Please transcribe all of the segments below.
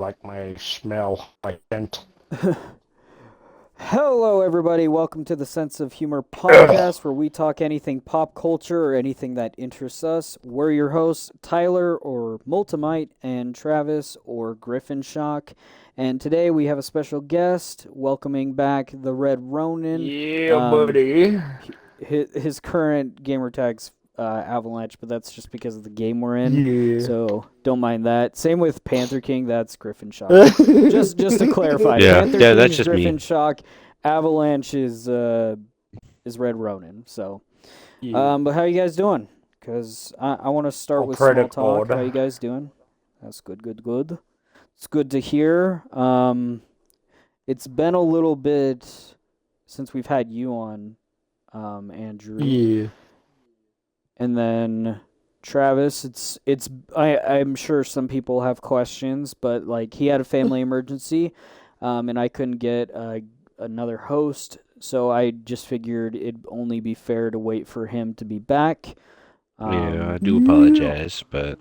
like my smell, my scent. Hello, everybody. Welcome to the Sense of Humor Ugh. podcast, where we talk anything pop culture or anything that interests us. We're your hosts, Tyler or Multimite, and Travis or Griffin Shock. And today we have a special guest welcoming back the Red Ronin. Yeah, Um, buddy. his current gamer tag's Avalanche, but that's just because of the game we're in. Yeah. So don't mind that. Same with Panther King. That's Griffin Shock. Just to clarify, Yeah, Panther yeah, that's King's just Griffin me. Shock, Avalanche is Red Ronin. So, Yeah. but how you guys doing? Because I want to start Oh, with pretty small talk. good. How you guys doing? That's good, good, good. It's good to hear. It's been a little bit since we've had you on, Andrew, Yeah. and then Travis. I'm sure some people have questions, but like he had a family emergency, and I couldn't get another host, so I just figured it'd only be fair to wait for him to be back. Yeah, I Um, do Yeah. apologize, but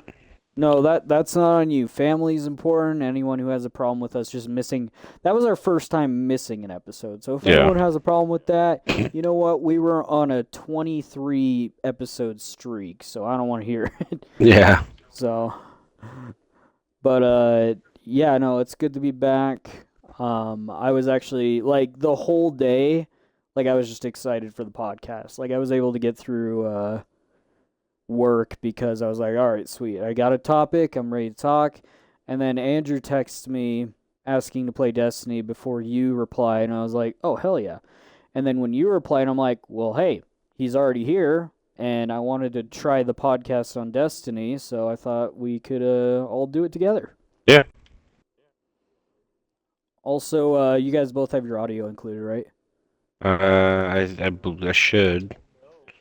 no, that's not on you. Family's important. Anyone who has a problem with us just missing, that was our first time missing an episode. So if yeah, anyone has a problem with that, you know what? We were on a 23 episode streak, so I don't want to hear it. yeah, So, but yeah, no, it's good to be back. I was actually like the whole day, like I was just excited for the podcast. Like I was able to get through work because I was like, all right, sweet. I got a topic. I'm ready to talk. And then Andrew texts me asking to play Destiny before you replied. And I was like, oh, hell yeah. And then when you replied, I'm like, well, hey, he's already here. And I wanted to try the podcast on Destiny. So I thought we could all do it together. yeah. Also, you guys both have your audio included, right? I should.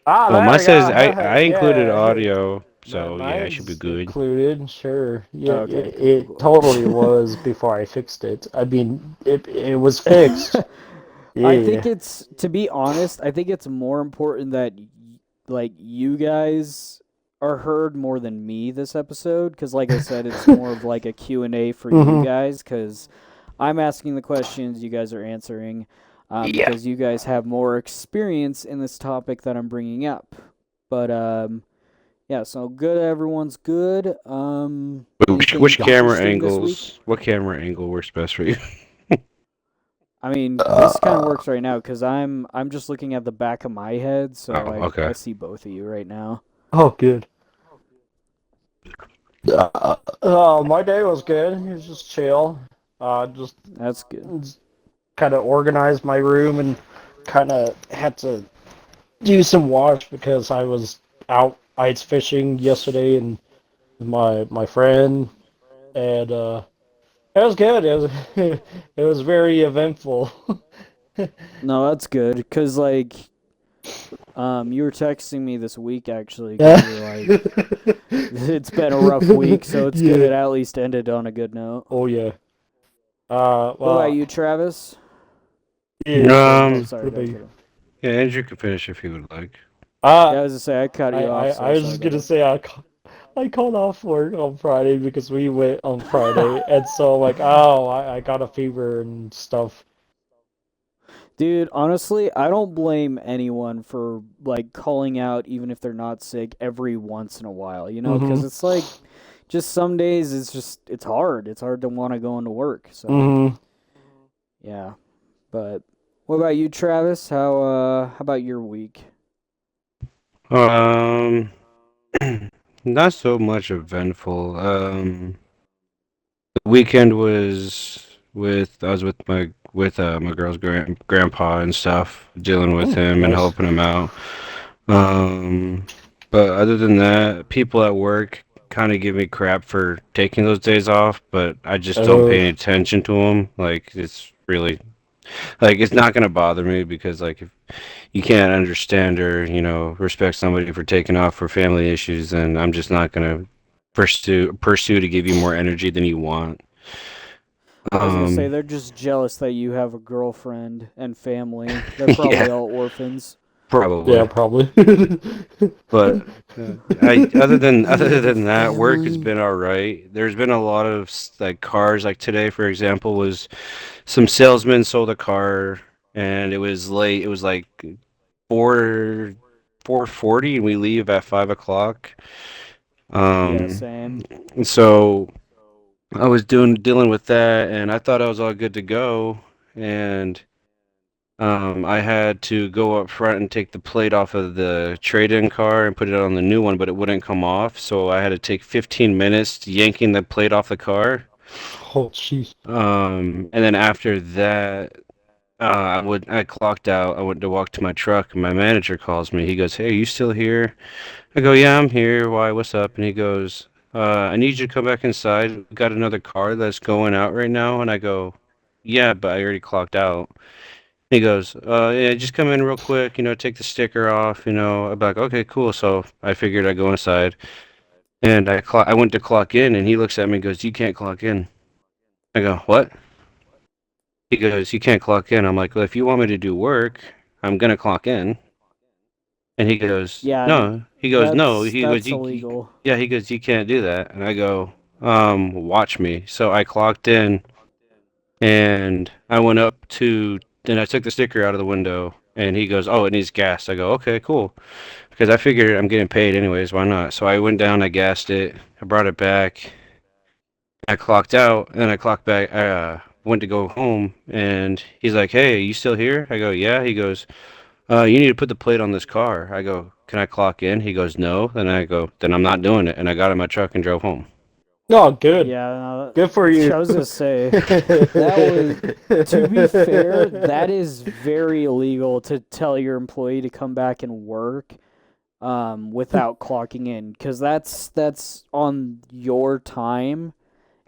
Ah, Well, mine there says I you go. I included Yeah. audio, My, so yeah, I should be mine's good. included, sure. Yeah, Okay, it, cool, it cool, totally was before I fixed it. I mean, it was fixed. cool. I think Yeah. it's, to be honest, I think it's more important that like you guys are heard more than me this episode because like I said, it's more of like a Q and A for you Hmm. guys because I'm asking the questions, you guys are answering, Yeah. because you guys have more experience in this topic that I'm bringing up. But yeah, so good, everyone's good. Anything Which camera interesting this week? angles? What camera angle works best for you? I mean, this kind of Uh, works right now because I'm just looking at the back of my head, so Oh, I okay. see both of you right now. oh, good. My day was good. It was just chill. Just That's good. kind of organized my room and kind of had to do some wash because I was out ice fishing yesterday and my friend and it was good. It was it was very eventful. No, that's good because like you were texting me this week actually because Yeah. you were like it's been a rough week, so it's good Yeah. it at least ended on a good note. Oh yeah. What about Well, you, Travis? yeah. Oh, Um, sorry, What go about ahead, you? go ahead. yeah, Andrew can finish if he would like. Uh, Yeah, I was to say I cut you off, I so was sorry. just Go gonna ahead. say I called off work on Friday because we went on Friday, and so like, oh, I got a fever and stuff. Dude, honestly, I don't blame anyone for like calling out even if they're not sick every once in a while, Mm-hmm. because it's like just some days it's hard. It's hard to want to go into work. So, Mm-hmm. yeah. But what about you, Travis? How about your week? Um, not so much eventful. The weekend was I was with my girl's grandpa and stuff, dealing with Mm, him and nice. helping him out. Um, but other than that, people at work kind of give me crap for taking those days off, but I just don't pay Oh. any attention to them. Like it's really like it's not gonna bother me because like if you can't understand or respect somebody for taking off for family issues, then I'm just not gonna pursue to give you more energy than you want. I was gonna say Um, they're just jealous that you have a girlfriend and family. They're probably yeah, all orphans. Probably. Yeah, probably. But I other than that, work has been all right. There's been a lot of like cars. Like today, for example, was some salesman sold a car and it was late. It was like 4:40, and we leave at 5 o'clock. Yeah, Um, same. and so I was dealing with that, and I thought I was all good to go, and I had to go up front and take the plate off of the trade-in car and put it on the new one, but it wouldn't come off, so I had to take 15 minutes yanking the plate off the car. Oh, jeez. And then after that, I clocked out. I went to walk to my truck, and my manager calls me. He goes, "Hey, are you still here?" I go, "Yeah, I'm here. Why? What's up?" And he goes, "I need you to come back inside. We got another car that's going out right now." And I go, "Yeah, but I already clocked out." He goes, "Yeah, just come in real quick. Take the sticker off. I'm like, okay, cool." So I figured I'd go inside, and I went to clock in, and he looks at me and goes, "You can't clock in." I go, "What?" He goes, "You can't clock in." I'm like, "Well, if you want me to do work, I'm gonna clock in." And he goes, Yeah, "No." He goes, "No." that's He goes, that's "You illegal. yeah." He goes, "You can't do that." And I go, watch me." So I clocked in, and I went up to, and I took the sticker out of the window, and he goes, "Oh, it needs gas." I go, "Okay, cool." Because I figured I'm getting paid anyways, why not? So I went down, I gassed it, I brought it back, I clocked out, and then I clocked back. I went to go home, and he's like, "Hey, are you still here?" I go, "Yeah." He goes, "You need to put the plate on this car." I go, "Can I clock in?" He goes, "No." Then I go, "Then I'm not doing it." And I got in my truck and drove home. Oh, good. Yeah, no, Good for you. I was gonna say that was. To be fair, that is very illegal to tell your employee to come back and work without clocking in, because that's on your time,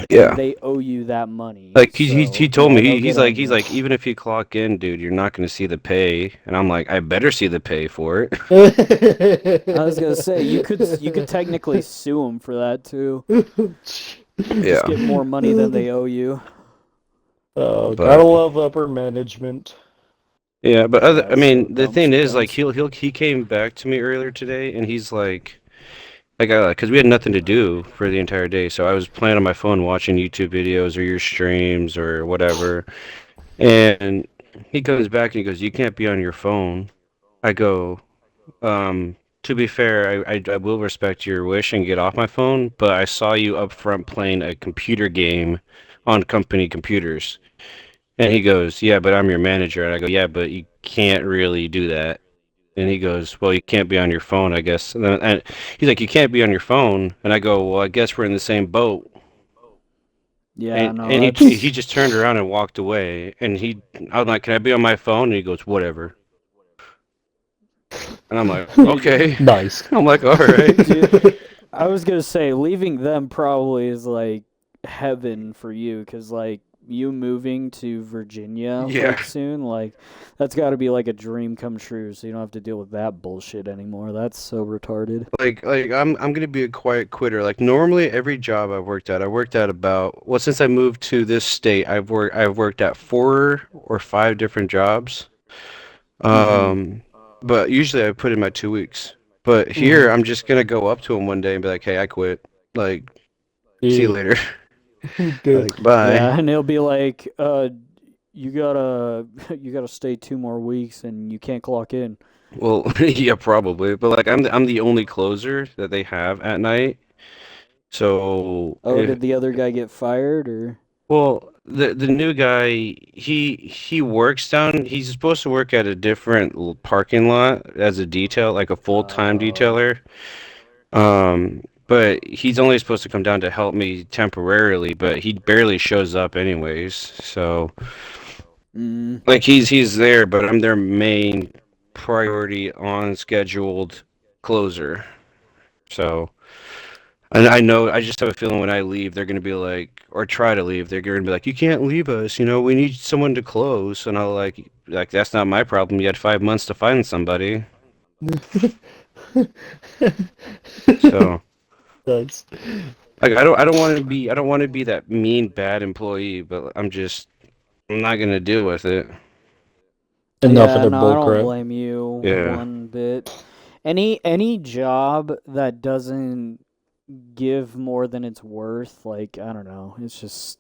and Yeah. they owe you that money. Like he So told yeah, me they'll he's get like on he's you. like even if you clock in, dude, you're not going to see the pay. And I'm like, I better see the pay for it. I was gonna say you could technically sue them for that too. Just Yeah. get more money than they owe you. Oh, gotta But love upper management. yeah, but Yeah, I it's so mean, the dumb thing is, like, sometimes. he came back to me earlier today, and he's like, because we had nothing to do for the entire day, so I was playing on my phone watching YouTube videos or your streams or whatever, and he comes back and he goes, "You can't be on your phone." I go, to be fair, I will respect your wish and get off my phone, but I saw you up front playing a computer game on company computers. And he goes, "Yeah, but I'm your manager." And I go, "Yeah, but you can't really do that." And he goes, "Well, you can't be on your phone, I guess." And he's like, "You can't be on your phone." And I go, "Well, I guess we're in the same boat." Yeah, And no, he that's just turned around and walked away. And I was like, "Can I be on my phone?" And he goes, "Whatever." And I'm like, "Okay." Nice. I'm like, "All right." dude. I was gonna say leaving them probably is like heaven for you, because like you moving to Virginia Yeah. like soon, like that's got to be like a dream come true. So you don't have to deal with that bullshit anymore. That's so retarded. Like I'm gonna be a quiet quitter. Like normally every job I worked at about, well, since I moved to this state, I've worked at 4 or 5 different jobs. Mm-hmm. Um, but usually I put in my 2 weeks. But here Hmm. I'm just gonna go up to him one day and be like, "Hey, I quit. Like, see you Yeah. later." Good. Like, bye. Yeah, and he'll be like, you gotta you gotta stay 2 more weeks, and you can't clock in. Well, yeah, probably. But like I'm the only closer that they have at night. So Oh, did the other guy get fired or? well, the new guy, he works down. He's supposed to work at a different parking lot as a detail, like a full-time Oh. detailer. But he's only supposed to come down to help me temporarily, but he barely shows up anyways. So Mm. like he's there, but I'm their main priority on scheduled closer. So and I know, I just have a feeling when I leave, they're gonna be like, or try to leave, they're gonna be like, "You can't leave us, we need someone to close." And I'll like that's not my problem. You had 5 months to find somebody. So Nice. like I don't want to be that mean bad employee, but I'm not gonna deal with it. Enough of Yeah, their no, I bull don't crap. blame you Yeah. one bit. Any job that doesn't give more than it's worth, like, I don't know, it's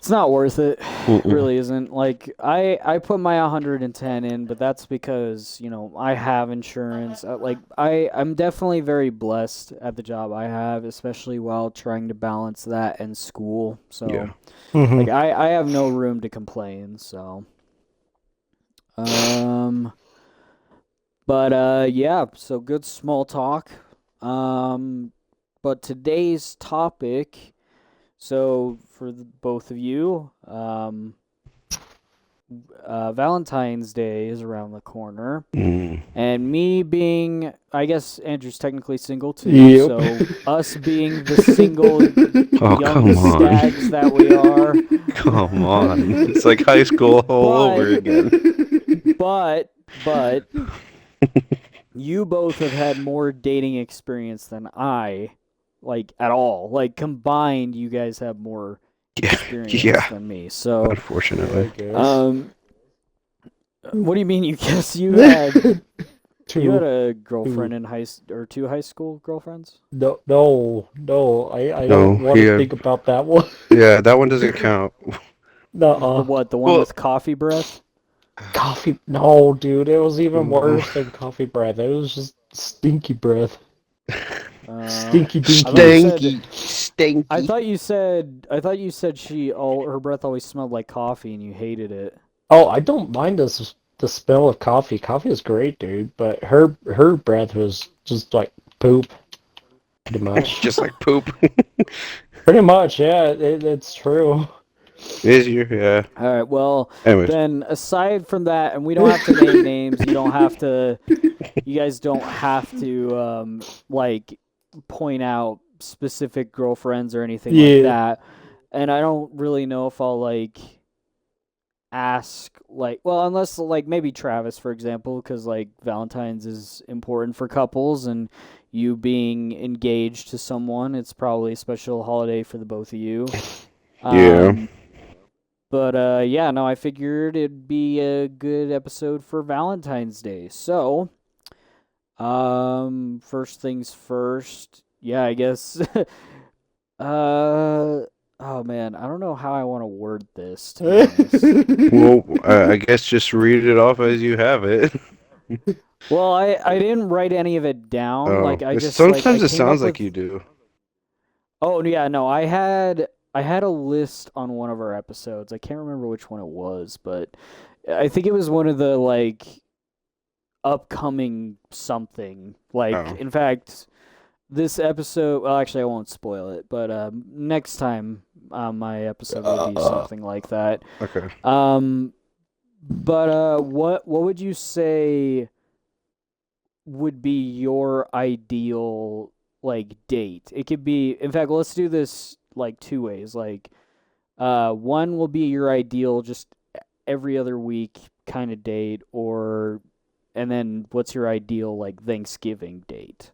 not worth it. Really isn't. Like, I put my 110 in, but that's because, I have insurance. I'm definitely very blessed at the job I have, especially while trying to balance that and school. So, Yeah. like, I have no room to complain, so. Yeah, so good small talk. But today's topic, so for both of you, Valentine's Day is around the corner, and me being, I guess Andrew's technically single too, Yep. so us being the single Oh, young come on. stags that we are, Come on. It's like high school all over again. but you both have had more dating experience than I, like, at all. Like, combined, you guys have more experience than me. So, Unfortunately. what do you mean? You guess you had you had Two. a girlfriend in or two high school girlfriends? No. I No, don't want to yeah. think about that one. Yeah, that one doesn't count. The what? The one Well- with coffee breath? Coffee? No, dude. It was even worse than coffee breath. It was just stinky breath. Stinky dinky. Stinky. I thought you said her breath always smelled like coffee and you hated it. Oh, I don't mind the smell of coffee. Coffee is great, dude. But her breath was just like poop, pretty much. Just like poop. Pretty much, yeah. It's true. Is you? Yeah. All right, well, Anyways. then aside from that, and we don't have to name names, you guys don't have to, like, point out specific girlfriends or anything like that. And I don't really know if I'll, like, ask, like, well, unless, like, maybe Travis, for example, because, like, Valentine's is important for couples, and you being engaged to someone, it's probably a special holiday for the both of you. Yeah. But, yeah, no, I figured it'd be a good episode for Valentine's Day. So, first things first, yeah, I guess, oh, man, I don't know how I want to word this, to be honest. Well, I guess just read it off as you have it. Well, I didn't write any of it down. Oh, Like, I just, sometimes like, I it came sounds up like with... you do. Oh, yeah, no, I had a list on one of our episodes. I can't remember which one it was, but I think it was one of the, like, upcoming something. Like, in fact, this episode, well, actually, I won't spoil it, but next time my episode will be something like that. Okay. But what would you say would be your ideal, like, date? It could be, in fact, let's do this like two ways. Like, one will be your ideal just every other week kind of date, and then what's your ideal, like, Thanksgiving date?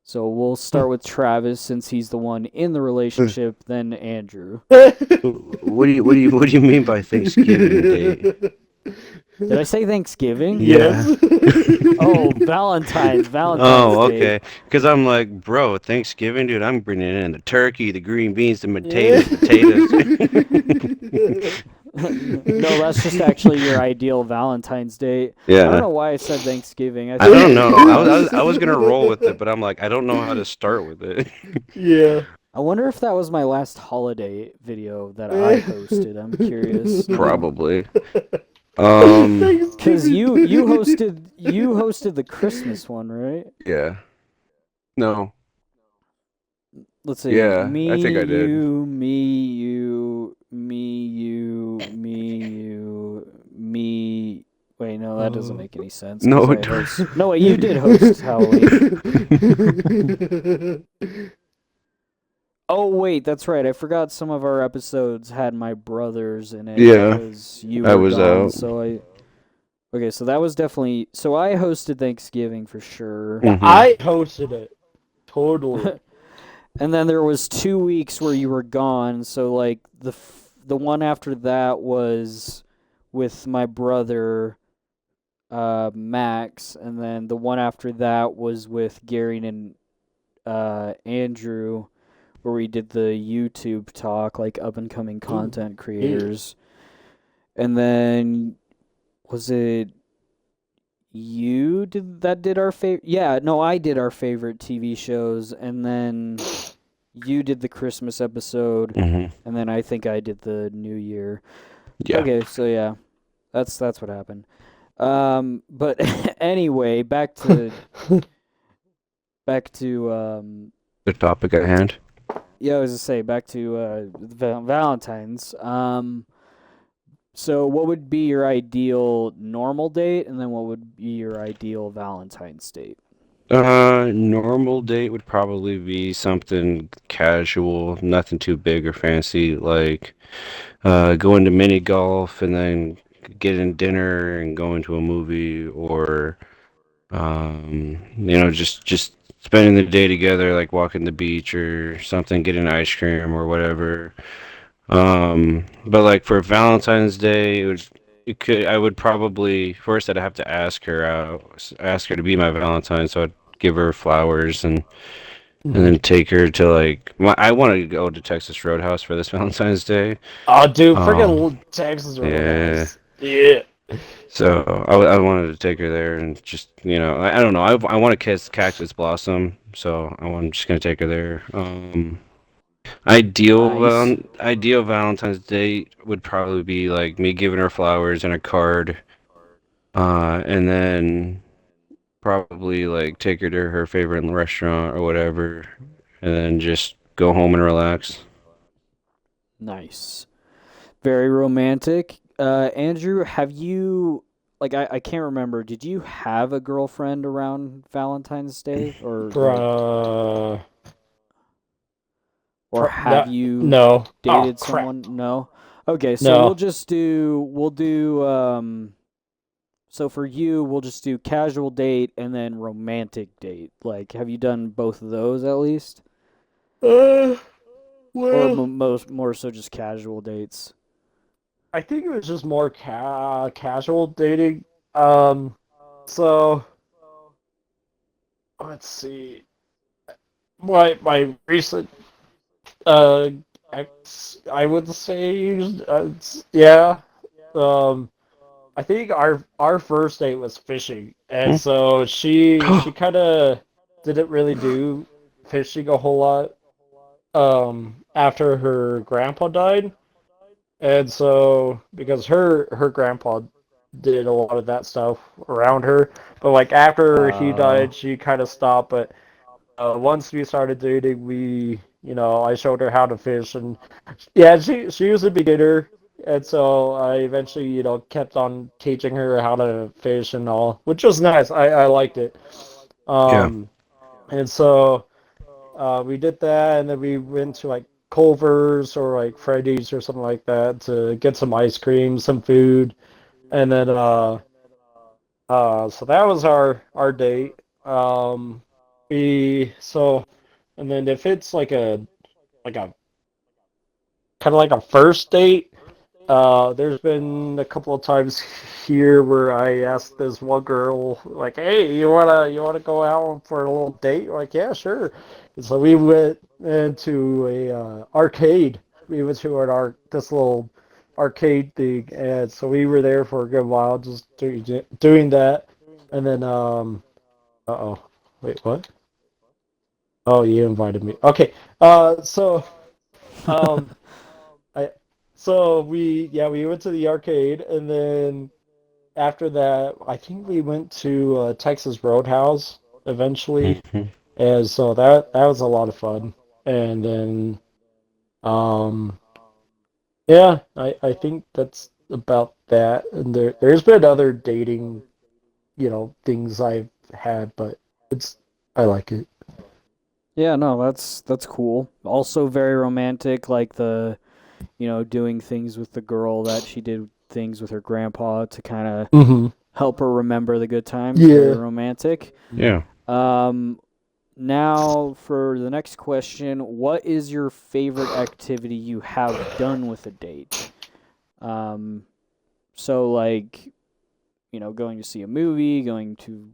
So we'll start with Travis since he's the one in the relationship, then Andrew. What do you mean by Thanksgiving Day? Did I say Thanksgiving? Yeah. Oh, Valentine's Oh, Day. okay. Because I'm like, bro, Thanksgiving, dude, I'm bringing in the turkey, the green beans, the potatoes. No, that's just actually your ideal Valentine's date. Yeah. I don't know why I said Thanksgiving. I don't know. I was gonna roll with it, but I'm like, I don't know how to start with it. Yeah. I wonder if that was my last holiday video that I posted. I'm curious. Probably. Because you hosted the Christmas one, right? Yeah. No. Let's see. Yeah, Me, I think I did. you, me, you, me, you, me, you, me. Wait, no, that doesn't make any sense. No, No, wait, you did host Halloween. Oh, wait, that's right. I forgot some of our episodes had my brothers in it. Yeah, Because you I were was gone, out. so Okay, so that was definitely... So I hosted Thanksgiving for sure. Mhm. I hosted it. Totally. And then there was 2 weeks where you were gone, so, like, the one after that was with my brother, Max, and then the one after that was with Gary and Andrew, where we did the YouTube talk, like up and coming Ooh, content yeah. creators. And then was it you did our favorite? Yeah, no, I did our favorite TV shows, and then you did the Christmas episode, Hmm. and then I think I did the New Year. Yeah. Okay, so yeah, that's what happened. But anyway, back to The topic at hand. yeah, I was to say back to Valentine's. So what would be your ideal normal date, and then what would be your ideal Valentine's date? Normal date would probably be something casual, nothing too big or fancy, like going to mini golf and then getting dinner and going to a movie, or just spending the day together, like walking the beach or something, getting ice cream or whatever. But like for Valentine's Day, I would probably first I'd have to ask her out, ask her to be my Valentine, so I'd give her flowers and Mhm. then take her to I want to go to Texas Roadhouse for this Valentine's Day. Oh, dude, Um, freaking Texas yeah. Roadhouse. Yeah. So I wanted to take her there and just I don't know, I want to kiss Cactus Blossom, so I'm just gonna take her there. Nice. Ideal Valentine's date would probably be like me giving her flowers and a card, and then probably like take her to her favorite restaurant or whatever, and then just go home and relax. Nice. Very romantic. Andrew, have you I can't remember, did you have a girlfriend around Valentine's Day Bruh. or have No. you No. Oh, dated crap. someone? No. Okay, so No. we'll do so for you we'll just do casual date and then romantic date. Like have you done both of those at least? Uh, Or well, most more so just casual dates? I think it was just more casual dating. Um, so let's see. My recent uh ex, I would say, yeah. Um, I think our first date was fishing, and Hmm? so she kind of didn't really do fishing a whole lot. After her grandpa died, and so because her grandpa did a lot of that stuff around her, but like after he Uh died, she kind of stopped. But once we started dating, I showed her how to fish, and yeah, she was a beginner, and so I eventually, kept on teaching her how to fish and all, which was nice. I liked it. Yeah. Um, and so we did that, and then we went to like Culver's or like Freddy's or something like that to get some ice cream, some food, and then so that was our date. We so and then if it's like a kind of like a first date. There's been a couple of times here where I asked this one girl, like, "Hey, you wanna go out for a little date?" Like, "Yeah, sure." And so we went into a arcade. We went to this little arcade thing, and so we were there for a good while, just doing that. And then, uh-oh, wait, what? Oh, you invited me. Okay, so um. I so we went to the arcade, and then after that I think we went to Texas Roadhouse eventually, Hmm. and so that was a lot of fun. And then um yeah, I think that's about that. And there's been other dating, things I've had, but it's I like it. yeah, no, that's cool. Also very romantic, like doing things with the girl that she did things with her grandpa to kind of Hmm. help her remember the good times. Very Yeah. romantic. Yeah. Um, Now for the next question, what is your favorite activity you have done with a date? Um, so like, going to see a movie, going to,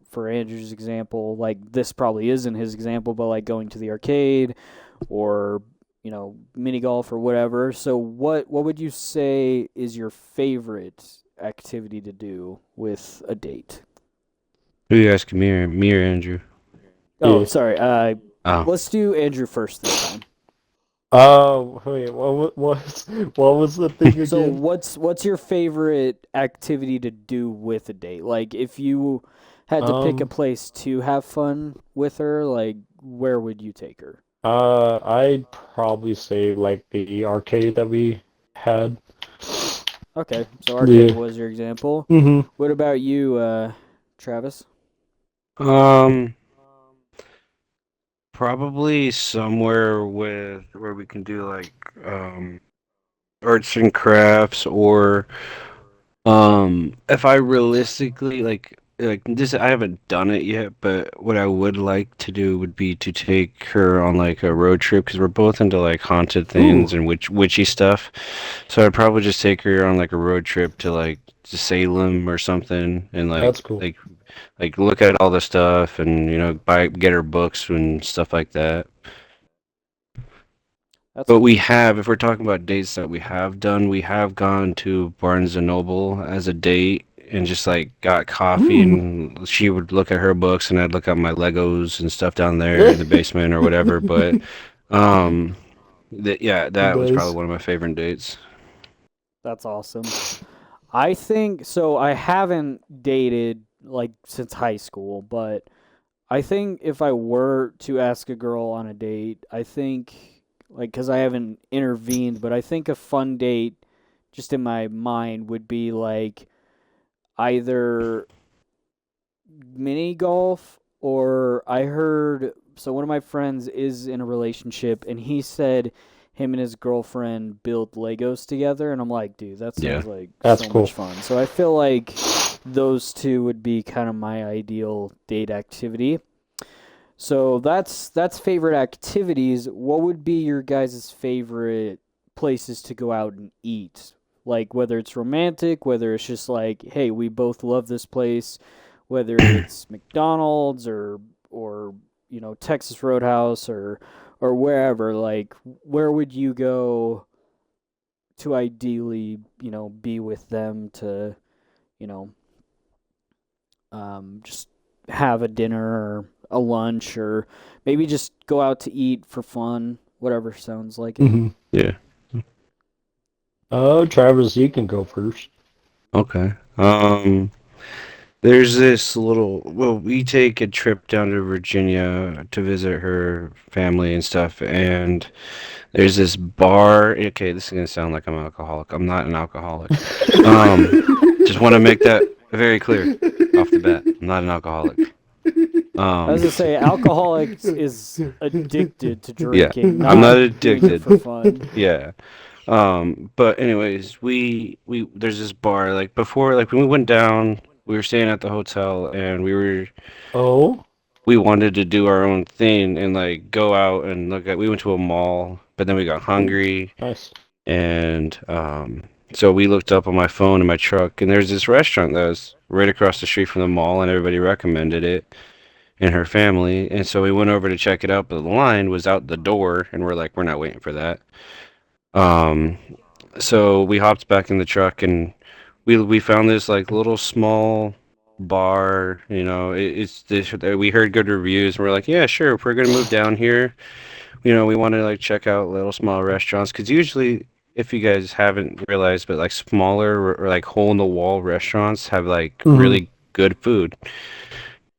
for Andrew's example, like this probably isn't his example, but like going to the arcade or mini golf or whatever. So what would you say is your favorite activity to do with a date? Who you asking, me or Andrew? Oh, Yeah. sorry. Oh, Let's do Andrew first this time. Oh, wait, what was the thing So again? what's your favorite activity to do with a date? Like if you had to pick a Um, place to have fun with her, like where would you take her? I'd probably say like the arcade that we had. Okay, so arcade Yeah. was your example. Mm-hmm. What about you, Travis? um, probably somewhere with where we can do like arts and crafts, or if I realistically like this, I haven't done it yet, but what I would like to do would be to take her on like a road trip because we're both into like haunted things Ooh, and witchy stuff. So I'd probably just take her on like a road trip to like to Salem or something, and that's cool. like look at all the stuff, and buy get her books and stuff like that. That's But we cool. have, if we're talking about dates that we have done, we have gone to Barnes and Noble as a date and just like got coffee, Ooh. and she would look at her books and I'd look at my Legos and stuff down there in the basement or whatever. But um yeah, that was probably Nice. one of my favorite dates. That's awesome. I think so. I haven't dated like since high school, but I think if I were to ask a girl on a date, I think like because I haven't intervened, but I think a fun date just in my mind would be like either mini golf or I heard so one of my friends is in a relationship and he said him and his girlfriend built Legos together and I'm like, dude, that Yeah. sounds like That's so cool. much fun. So I feel like those two would be kind of my ideal date activity. So that's favorite activities. What would be your guys' favorite places to go out and eat? Like whether it's romantic, whether it's just like, hey, we both love this place, whether it's McDonald's or Texas Roadhouse or wherever. Like where would you go to ideally be with them to you know just have a dinner or a lunch or maybe just go out to eat for fun, whatever sounds like it. Mm-hmm. Yeah. Travis, you can go first. Okay. There's this little, well, we take a trip down to Virginia to visit her family and stuff, and there's this bar. Okay, this is gonna sound like I'm an alcoholic. I'm not an alcoholic. Um, just want to make that very clear off the bat. I'm not an alcoholic. As I Um, say, alcoholics is addicted to yeah, drinking, I'm not not doing it addicted. for fun. Yeah. But anyways, we there's this bar like before, like when we went down, we were staying at the hotel, and Oh, we wanted to do our own thing and like go out and look at. We went to a mall, but then we got ooh, hungry, nice. and so we looked up on my phone in my truck, and there's this restaurant that was right across the street from the mall, and everybody recommended it and her family, and so we went over to check it out, but the line was out the door, and we're like, we're not waiting for that. Um, so we hopped back in the truck, and we found this like little small bar. It's this. We heard good reviews, and we're like, yeah, sure. If we're gonna move down here, we want to like check out little small restaurants, because usually, if you guys haven't realized, but like smaller or like hole in the wall restaurants have like Mm-hmm. really good food.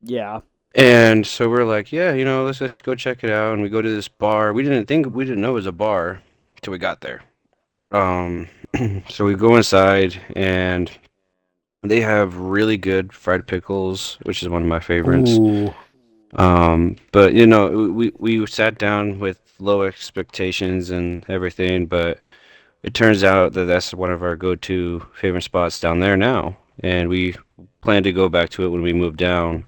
Yeah. And so we're like, yeah, let's just go check it out. And we go to this bar. We didn't know it was a bar till we got there. Um, so we go inside, and they have really good fried pickles, which is one of my favorites. Ooh. But we sat down with low expectations and everything, but it turns out that that's one of our go-to favorite spots down there now, and we plan to go back to it when we move down.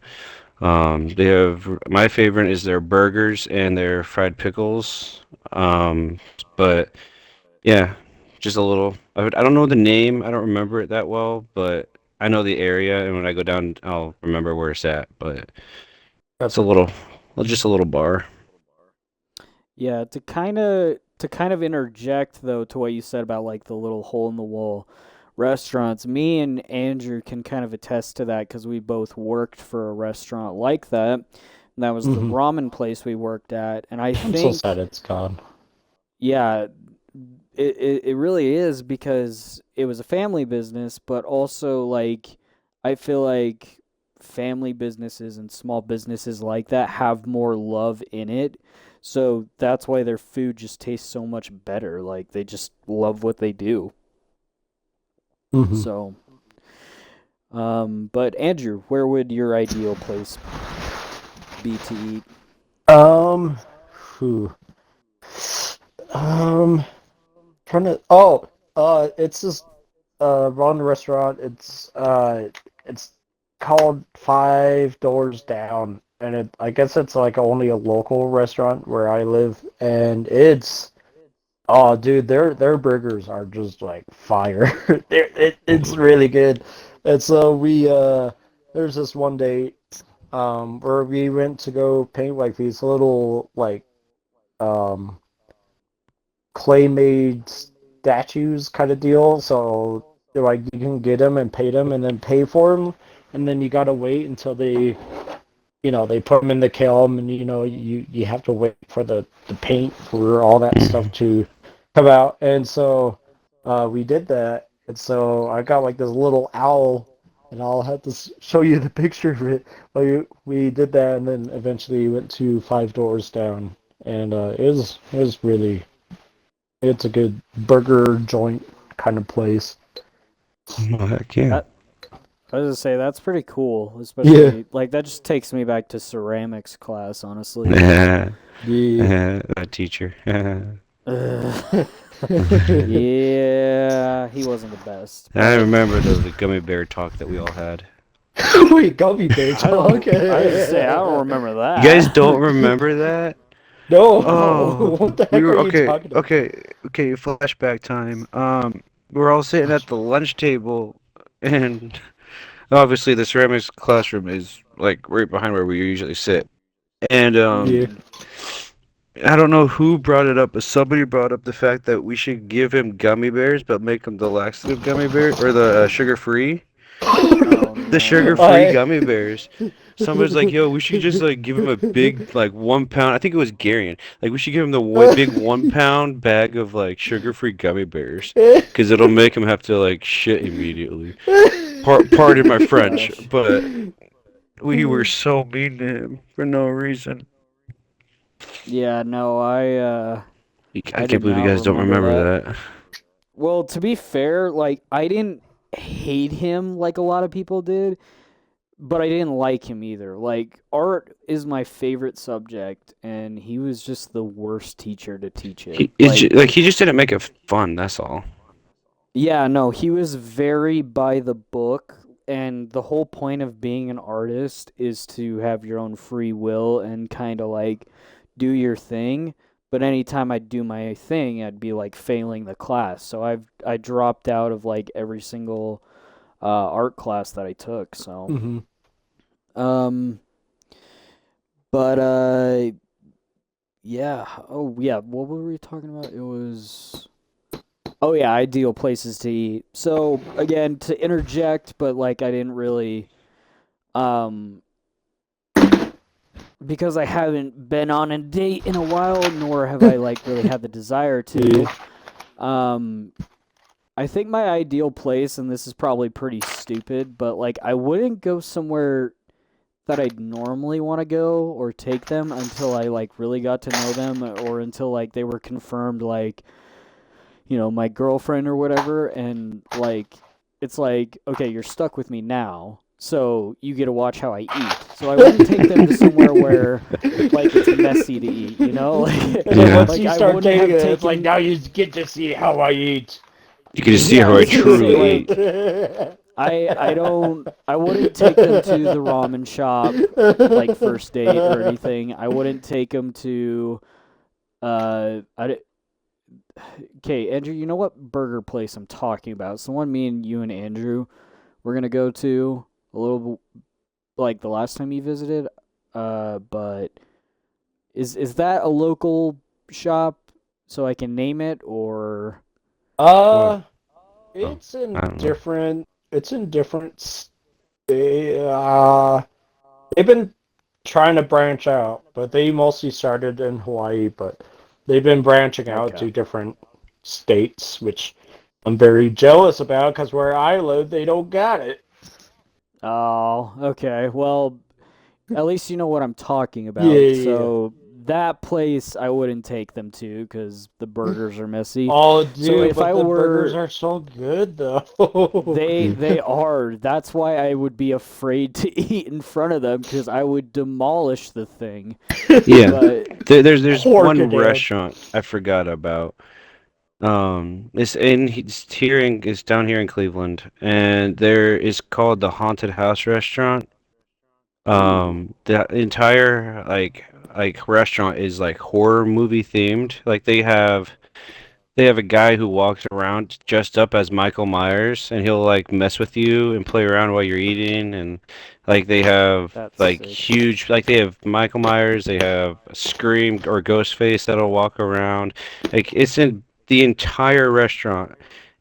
They have my favorite is their burgers and their fried pickles. But yeah, just a little. I don't know the name. I don't remember it that well, but I know the area, and when I go down, I'll remember where it's at. But it's That's a little, well, just a little bar. Yeah, to kind of interject though to what you said about like the little hole in the wall restaurants. Me and Andrew can kind of attest to that because we both worked for a restaurant like that. And that was the hmm ramen place we worked at, and I I'm so sad think, it's gone. yeah, it really is because it was a family business, but also like I feel like family businesses and small businesses like that have more love in it. So that's why their food just tastes so much better. Like they just love what they do. hmm So, but Andrew, where would your ideal place be to eat? Um, who? Um, trying to. Oh, it's this ramen restaurant. It's called Five Doors Down, and I guess it's like only a local restaurant where I live, and it's oh, dude, their burgers are just like fire. It's really good. And so there's this one day where we went to go paint like these little like um clay made statues kind of deal. So like you can get them and pay them and then pay for them, and then you gotta wait until they put them in the kiln, and you have to wait for the paint for all that stuff to come out. And so we did that, and so I got like this little owl, and I'll have to show you the picture of it. But we did that, and then eventually went to Five Doors Down, and it was really it's a good burger joint kind of place. Oh, heck yeah. That I was gonna say that's pretty cool, Yeah. especially like that just takes me back to ceramics class, honestly. Yeah. That teacher. Ugh. Yeah, he wasn't the best, I but remember the gummy bear talk that we all had. Wait, gummy bear I don't. talk. I was just say I don't remember You guys don't that. remember that? No, Oh, what the we heck are were you okay, talking about? okay, okay. Flashback time. We were all sitting at the lunch table, and obviously the ceramics classroom is like right behind where we usually sit. And Yeah. Mhm. I don't know who brought it up, but somebody brought up the fact that we should give him gummy bears, but make them the laxative gummy bear or the sugar-free. Oh The no. sugar-free I. gummy bears. Somebody's like, "Yo, we should just like give him a big like 1 pound." I think it was Garion. Like we should give him the big 1 pound bag of like sugar-free gummy bears, because it'll make him have to like shit immediately. Pardon my Oh French, gosh. but we were so mean to him for no reason. Yeah. No. I I can't did believe you not guys don't remember remember that. that. Well, to be fair, like I didn't hate him like a lot of people did, but I didn't like him either. Like art is my favorite subject, and he was just the worst teacher to teach it. Like, He just didn't make it fun. That's all. yeah, no, he was very by the book, and the whole point of being an artist is to have your own free will and kind of like do your thing. But anytime I do my thing, I'd be like failing the class. So I dropped out of like every single art class that I took. So, hmm um, but yeah. Oh yeah. What were we talking about? It was. Oh yeah, ideal places to eat. So again, to interject, but like I didn't really, um, because I haven't been on a date in a while, nor have I like really had the desire Yeah. to. Um, I think my ideal place, and this is probably pretty stupid, but like I wouldn't go somewhere that I'd normally want to go or take them until I like really got to know them or until like they were confirmed like my girlfriend or whatever, and like it's like, okay, you're stuck with me now, so you get to watch how I eat. So I wouldn't take them to somewhere where like it's messy to eat, like And then Yeah. once like you I start wouldn't taking have it, it's like taken. now you get to see how I eat. You can just see Yeah, how I I was gonna say truly like eat. I wouldn't take them to the ramen shop like first date or anything. I wouldn't take them to I okay, Andrew, you know what burger place I'm talking about? It's the one me and you and Andrew we're gonna go to a little like the last time you visited. But is that a local shop so I can name it or? Uh, What? Oh, it's in I don't know. different. It's in different. They've been trying to branch out, but they mostly started in Hawaii. But they've been branching out Okay. to different states, which I'm very jealous about because where I live, they don't got it. Oh, okay. Well, at least you know what I'm talking Yeah, about. yeah, yeah. So that place I wouldn't take them to because the burgers are messy. Oh, So dude, if I but the burgers were, are so good though. they are. That's why I would be afraid to eat in front of them because I would demolish the thing. Yeah, But there's Pork a one damn. restaurant I forgot about. It's down here in Cleveland, and there is called the Haunted House Restaurant. ooh, The entire restaurant is like horror movie themed. Like they have a guy who walks around dressed up as Michael Myers, and he'll like mess with you and play around while you're eating. And like they have that's like sick. huge, like they have Michael Myers, they have Scream or Ghostface that'll walk around. Like it's in the entire restaurant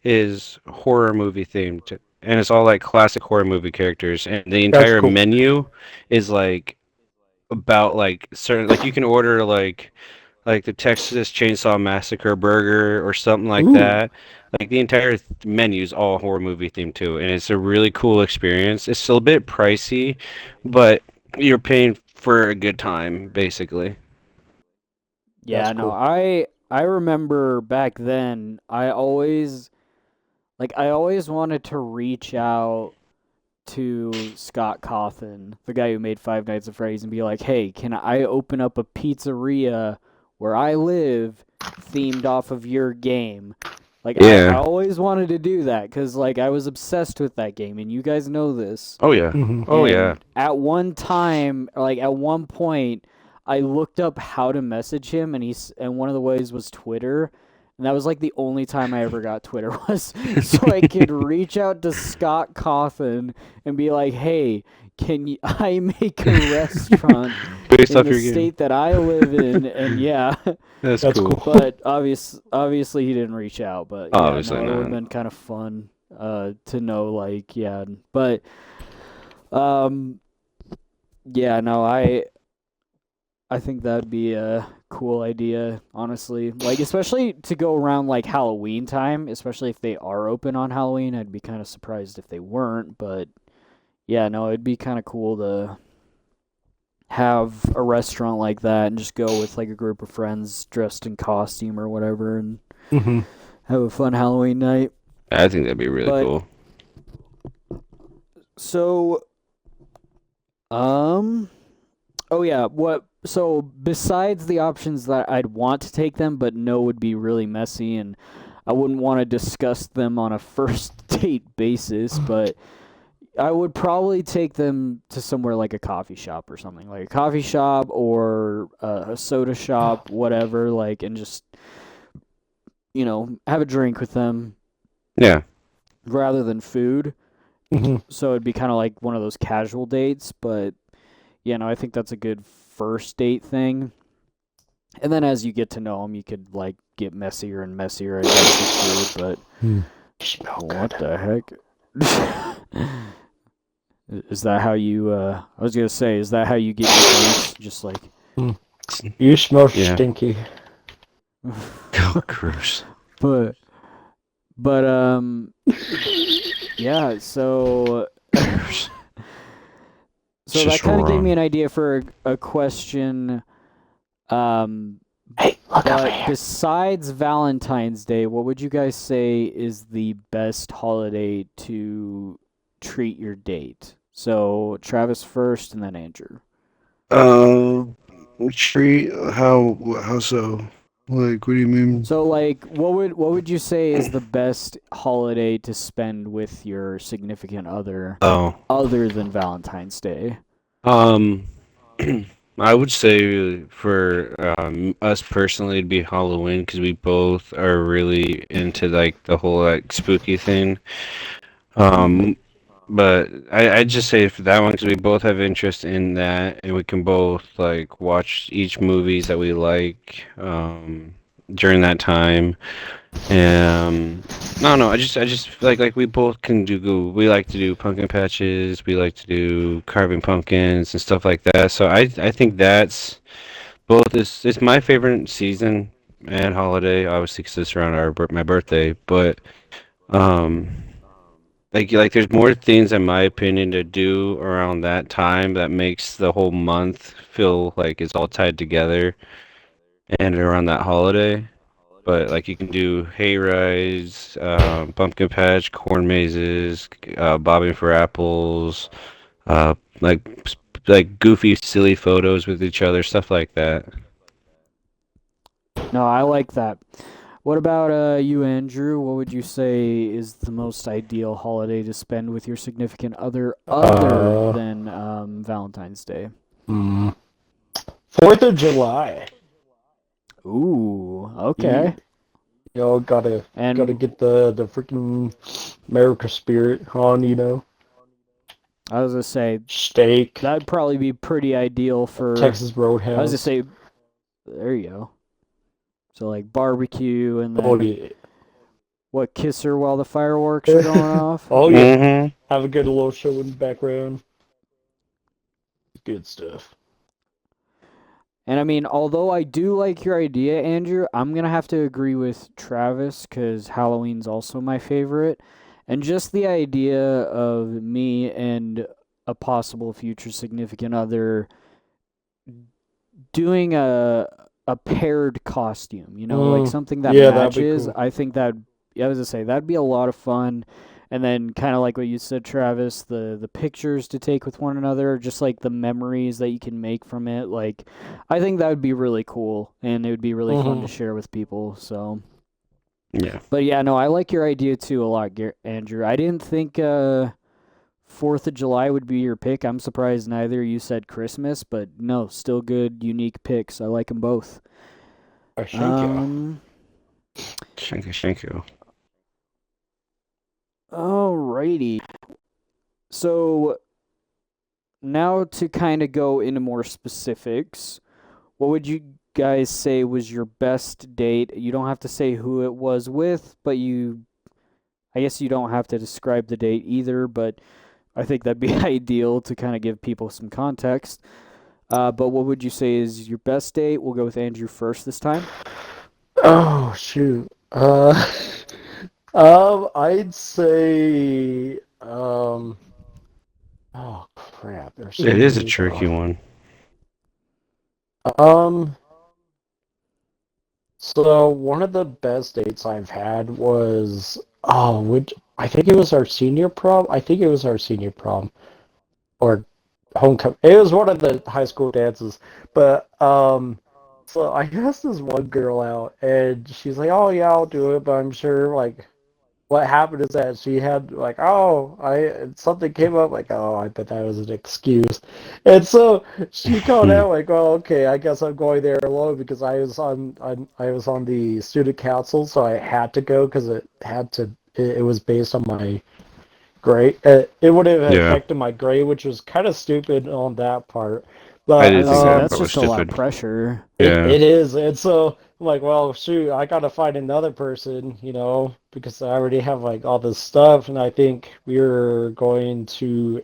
is horror movie themed, and it's all like classic horror movie characters. And the That's entire cool. menu is like about like certain like you can order like the Texas Chainsaw Massacre burger or something like Ooh, that. Like the entire menu is all horror movie themed too, and it's a really cool experience. It's still a bit pricey, but you're paying for a good time, basically. that's Yeah, no, cool. I remember back then I always wanted to reach out to Scott Cawthon, the guy who made Five Nights at Freddy's, and be like, "Hey, can I open up a pizzeria where I live, themed off of your game?" Like I Yeah. always wanted to do that because like I was obsessed with that game, and you guys know this. Oh yeah. Hmm. Oh yeah. And at one time, like at one point, I looked up how to message him, and one of the ways was Twitter, and that was like the only time I ever got Twitter was so I could reach out to Scott Cawthon and be like, "Hey, I make a restaurant Based in off the your game. state that I live in?" And yeah, That's That's cool. cool. but obviously he didn't reach out. But yeah, Obviously no, it would have not. been kind of fun to know like yeah, but um yeah, no, I think that'd be a cool idea, honestly. Like especially to go around like Halloween time, especially if they are open on Halloween. I'd be kind of surprised if they weren't, but yeah, no, it'd be kind of cool to have a restaurant like that and just go with like a group of friends dressed in costume or whatever and Hmm. have a fun Halloween night. I think that'd be really But cool. so um oh yeah, what so besides the options that I'd want to take them but know would be really messy and I wouldn't want to discuss them on a first date basis, but I would probably take them to somewhere like a coffee shop or something, like a coffee shop or a soda shop, whatever, like, and just, have a drink with them Yeah. rather than food. Hmm. So it'd be kind of like one of those casual dates, but yeah, no, I think that's a good first date thing. And then as you get to know them, you could like get messier and messier, I guess, with food, You smell but what good. the heck? Is that how you? I was gonna say, is that how you get your drinks? Just like, You smell Yeah. stinky. Oh, gross. but yeah. So Gross. so that Just kind of gave me wrong. an idea for a question. Um, Hey, look over but here. besides Valentine's Day, what would you guys say is the best holiday to treat your date? So Travis first, and then Andrew. Um, treat how so? Like, what do you mean? So like what would you say is the best holiday to spend with your significant Oh, other than Valentine's Day? um, I would say for us personally, it'd be Halloween because we both are really into like the whole like spooky thing. Hmm. Um, But I'd just say for that one because we both have interest in that, and we can both like watch each movies that we like during that time. No, no, I just feel like we both can do. We like to do pumpkin patches. We like to do carving pumpkins and stuff like that. So I think that's both is it's my favorite season and holiday, obviously because it's around my birthday. But um. Like there's more things in my opinion to do around that time that makes the whole month feel like it's all tied together and around that holiday. But like you can do hay rides, pumpkin patch, corn mazes, bobbing for apples, uh, like like goofy, silly photos with each other, stuff like that. No, I like that. What about you, Andrew? What would you say is the most ideal holiday to spend with your significant other Uh, than Valentine's Day? mm, 4th of July. Ooh, You, okay. you know, gotta And get the freaking America spirit on. I was gonna say Steak, that'd probably be pretty ideal for. Texas I was gonna Roadhouse. say there you go. So like barbecue, and Oh then yeah. what? Kiss her while the fireworks are going off. Oh yeah. Mm-hmm. Have a good little show in the background. Good stuff. And I mean, although I do like your idea, Andrew, I'm gonna have to agree with Travis because Halloween's also my favorite. And just the idea of me and a possible future significant other doing a paired costume, like something that Yeah, that'd be matches. cool. I think that I was gonna say that'd be a lot of fun. And then kind of like what you said, Travis, the pictures to take with one another, just like the memories that you can make from it. Like, I think that would be really cool, and it would be really fun to Hmm. share with people. So, Yeah. but yeah, no, I like your idea too a lot, Andrew. I didn't think 4th of July would be your pick. I'm surprised neither you said Christmas, but no, still good, unique picks. I like them both. Thank you. Um, Shanku. alrighty. So now to kind of go into more specifics, what would you guys say was your best date? You don't have to say who it was with, but I guess you don't have to describe the date either, but I think that'd be ideal to kind of give people some context. But what would you say is your best date? We'll go with Andrew first this time. Oh shoot. I'd say oh crap, there's so It is a many tricky though. one. Um, so one of the best dates I've had was which I think it was our senior prom. I think it was our senior prom or homecoming. It was one of the high school dances. But so I asked this one girl out, and she's like, "Oh yeah, I'll do it," but I'm sure like what happened is that she had like, oh, I something came up like, oh, I bet that was an excuse, and so she called out like, well, okay, I guess I'm going there alone because I was on the student council, so I had to go because it was based on my grade. It would have Yeah, affected my grade, which was kind of stupid on that part, I I but did was gonna think say that that's part was just a lot of stupid. pressure. Yeah. it is, and so I'm like, well, shoot, I gotta find another person, because I already have like all this stuff, and I think we're going to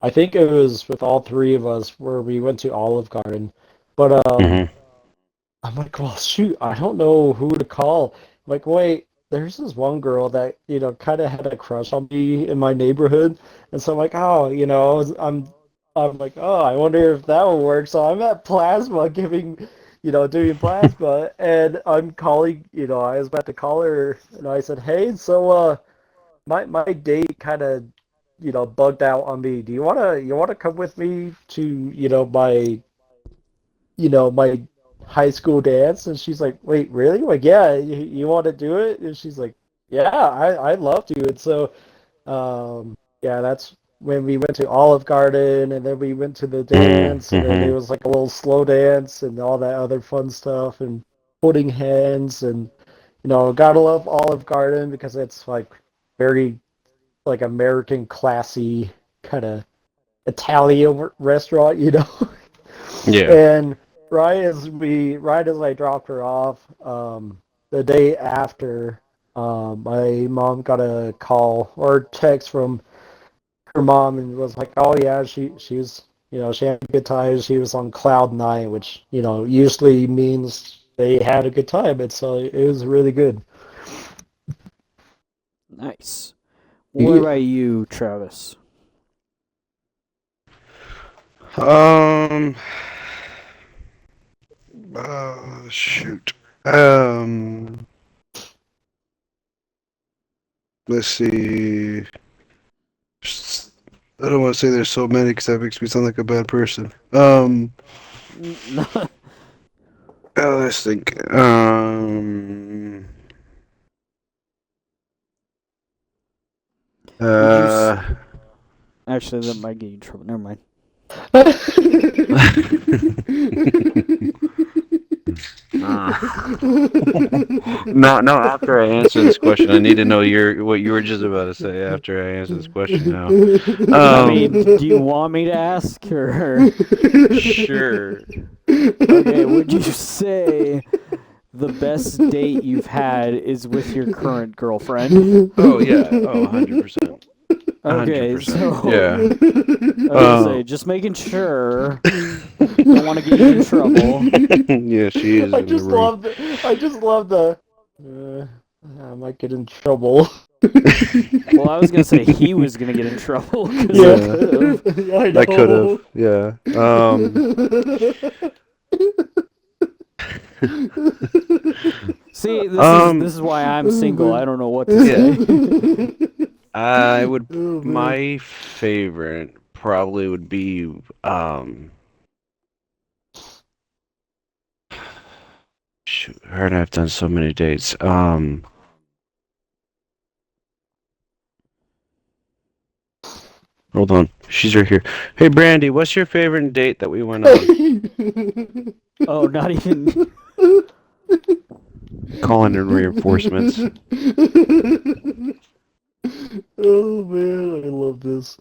I think it was with all three of us where we went to Olive Garden, but Hmm. I'm like, well, shoot, I don't know who to call. I'm like, wait, there's this one girl that kind of had a crush on me in my neighborhood, and so I'm like, oh, I'm like, oh, I wonder if that will work. So I'm at Plasma doing Plasma, and I'm calling. I was about to call her, and I said, hey, so my date kind of bugged out on me. Do you wanna come with me to my high school dance? And she's like, wait, really? Like, yeah, you want to do it? And she's like, yeah, I'd love to. And so yeah, that's when we went to Olive Garden, and then we went to the dance, and then it Mm-hmm. was like a little slow dance and all that other fun stuff, and holding hands. And gotta love Olive Garden because it's like very like American classy kind of Italian restaurant, you know. Yeah. And right as I dropped her off, the day after, my mom got a call or text from her mom and was like, "Oh yeah, she's she had a good time. She was on cloud nine, which usually means they had a good time. It was really good." Nice. What Yeah. about you, Travis? Um. Shoot. Um. Let's see. I don't want to say there's so many because that makes me sound like a bad person. No, Let's think. would you? Uh. Actually, that might get you in trouble. Never mind. No, no. After I answer this question, I need to know what you were just about to say. After I answer this question, now. I mean, do you want me to ask her? Sure. Okay, would you say the best date you've had is with your current girlfriend? Oh yeah. Oh, 100%. Okay, 100%. so Yeah. I was gonna say, just making sure. Don't want to get you in trouble. Yeah, she is I in the just room. love the. Uh, I might get in trouble. Well, I was gonna say he was gonna get in trouble because he Yeah, Yeah, could have. I I could have. know. Yeah. See, Um. this is why I'm single. I don't know what to Yeah. say. I would. Oh man. My favorite probably would be. Shoot, her and I've done so many dates. Hold on. She's right here. Hey, Brandy, what's your favorite date that we went on? Oh, not even. Calling in reinforcements. Oh man, I love this.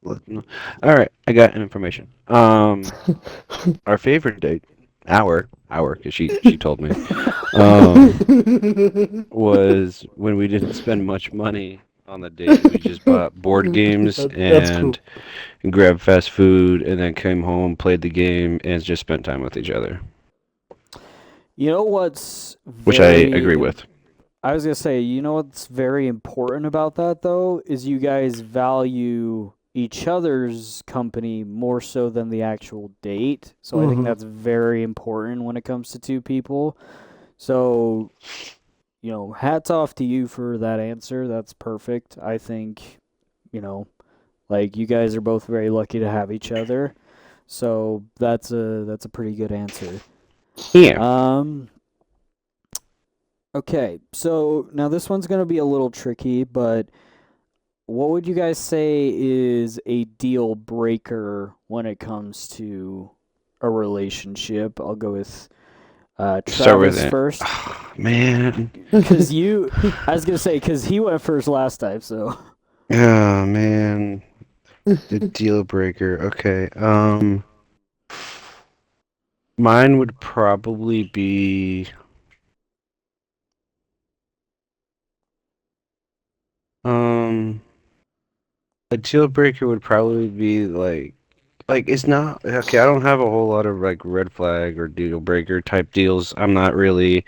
All right, I got information. Our favorite date, our, because she told me, was when we didn't spend much money on the date. We just bought board games That's cool. and grabbed fast food, and then came home, played the game, and just spent time with each other, You know what's which I agree very. with. I was gonna say, you know what's very important about that though is you guys value each other's company more so than the actual date. So I think Hmm. that's very important when it comes to two people. So, hats off to you for that answer. That's perfect. I think, you know, like you guys are both very lucky to have each other. So that's a pretty good answer. Yeah. Um okay, so now this one's going to be a little tricky, but what would you guys say is a deal breaker when it comes to a relationship? I'll go with Start with Travis it. first. Oh, man. I was going to say, because he went first last time, so. Oh, man. The deal breaker. Okay. Mine would probably be um a deal breaker would probably be like it's not okay. I don't have a whole lot of like red flag or deal breaker type deals. I'm not really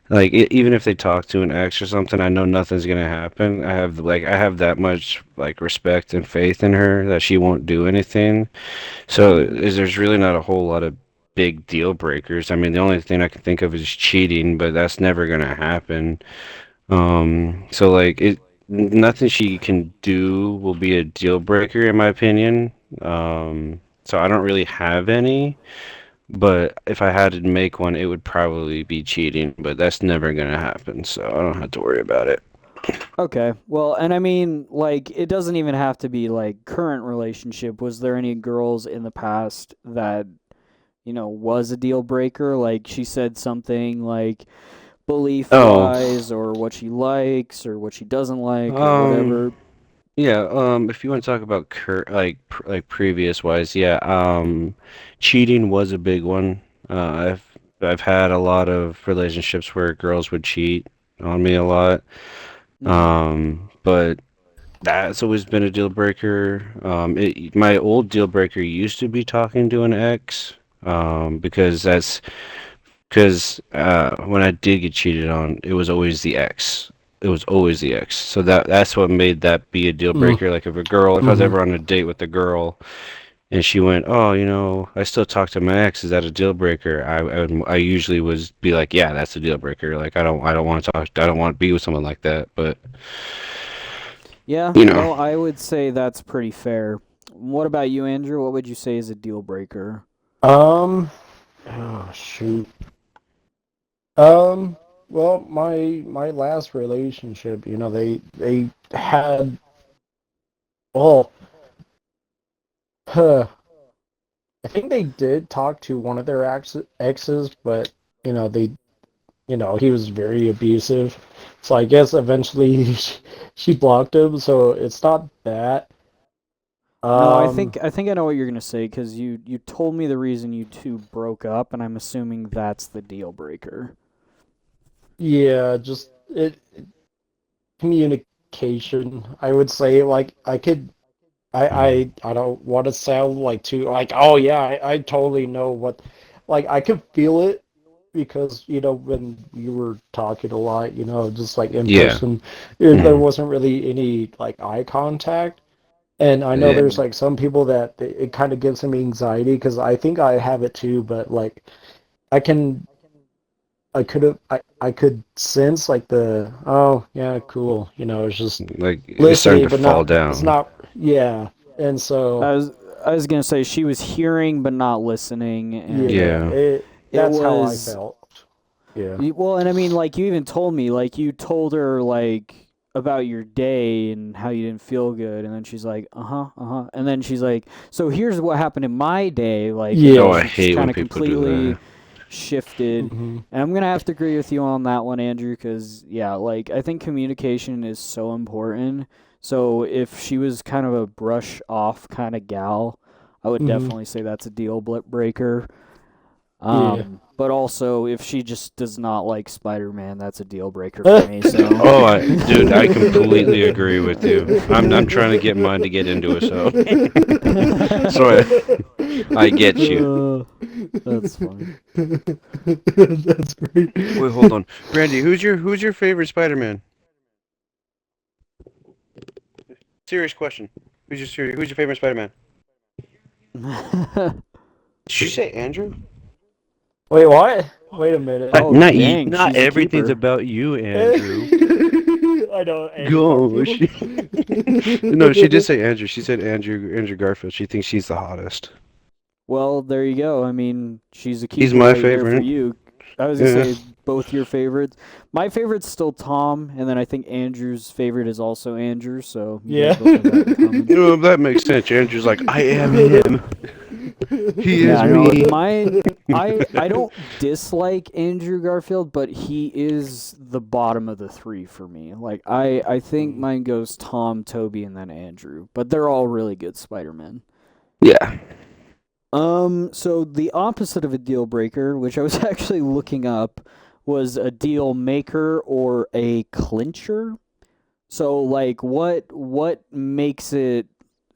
like even if they talk to an ex or something, I know nothing's gonna happen. I have that much like respect and faith in her that she won't do anything. So Mhm. there's really not a whole lot of big deal breakers. I mean, the only thing I can think of is cheating, but that's never gonna happen. So like nothing she can do will be a deal breaker in my opinion. So I don't really have any, but if I had to make one, it would probably be cheating, but that's never gonna happen, so I don't have to worry about it. Okay. Well, and I mean, like, it doesn't even have to be like current relationship. Was there any girls in the past that, was a deal breaker? Like she said something like belief Oh, wise or what she likes or what she doesn't like or um, whatever. yeah. If you want to talk about like previous wise, yeah. Cheating was a big one. I've had a lot of relationships where girls would cheat on me a lot. Mhm. But that's always been a deal breaker. My old deal breaker used to be talking to an ex, because when I did get cheated on, it was always the ex. It was always the ex. So that's what made that be a deal Mm, breaker. Like if I was mm-hmm. ever on a date with a girl and she went, "Oh, I still talk to my ex. Is that a deal breaker?" I usually would be like, "Yeah, that's a deal breaker. Like I don't want to talk. I don't want to be with someone like that." But Yeah, you know. well, I would say that's pretty fair. What about you, Andrew? What would you say is a deal breaker? Um, oh shoot. Um, well, my last relationship, they had well, huh, I think they did talk to one of their exes, but they he was very abusive. So I guess eventually she blocked him, so it's not that. No, I Um, think I think I know what you're gonna say because you told me the reason you two broke up, and I'm assuming that's the deal breaker. yeah, just communication. I would say like I don't want to sound like too like oh yeah I totally know what like I could feel it because when you were talking a lot just like in Yeah. person there Mhm. wasn't really any like eye contact. And I know Yeah. there's Mm. like some people that it kind of gives them anxiety because I think I have it too, but like I can I could sense like the oh yeah cool it's just Like it's starting listening to but fall not it's down. not yeah and so I was I was gonna say she was hearing but not listening, and yeah Yeah. it that's how I was felt yeah well, and I mean, like you even told me, like you told her like about your day and how you didn't feel good, and then she's like, and then she's like, so here's what happened in my day, like, and Oh, then yeah I she just hate kind when of people do completely that. shifted. hmm And I'm gonna have to agree with you on that one, Andrew, because yeah, like I think communication is so important. So if she was kind of a brush off kind of gal, I would hmm definitely say that's a deal breaker. yeah But also if she just does not like Spider-Man, that's a deal breaker for me. So, Oh, dude, I completely agree with you. I'm trying to get mine to get into it, so so I get you. uh, that's funny. That's great. Wait, hold on, Brandy. Who's your favorite Spider-Man? Serious question. Who's your favorite Spider-Man? Did you say Andrew? Wait, what? Wait a minute. Oh dang, Not she's a everything's keeper. about you, Andrew. I know Andrew Gosh. Garfield. No, she did say Andrew. She said Andrew Garfield. She thinks she's the hottest. Well, there you go. I mean, she's a He's keeper my right there for favorite. you. I was gonna Yeah. say both your favorites. My favorite's still Tom, and then I think Andrew's favorite is also Andrew. So you guys Yeah. both have that in common. That makes sense. Andrew's like, I am him. He Yeah, is I know. me. Mine, I don't dislike Andrew Garfield, but he is the bottom of the three for me. Like I think Mm, mine goes Tom, Toby, and then Andrew. But they're all really good Spider-Man. Yeah. So the opposite of a deal breaker, which I was actually looking up, was a deal maker or a clincher. So like what makes it